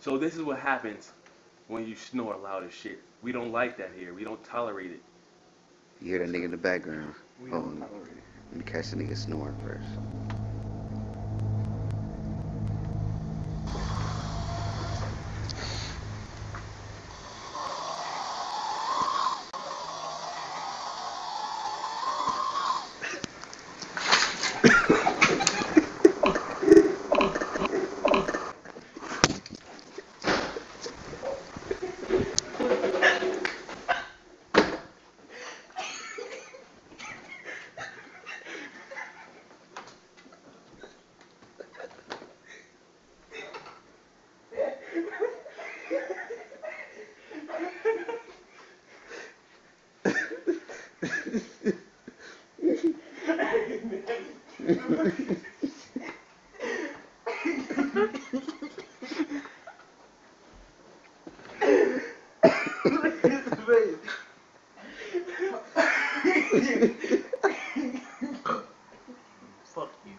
So this is what happens when you snore loud as shit. We don't like that here. We don't tolerate it. You hear that nigga in the background? We don't tolerate it. Let me catch the nigga snoring first. Fuck you.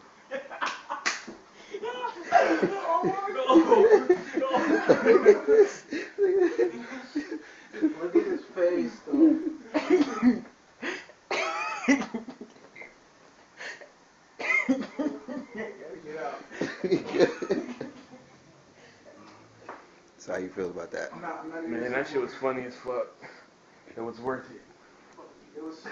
Look at his face, though. Get out. So how you feel about that? I'm not even Man, that shit was funny as fuck. It was worth it. It was so.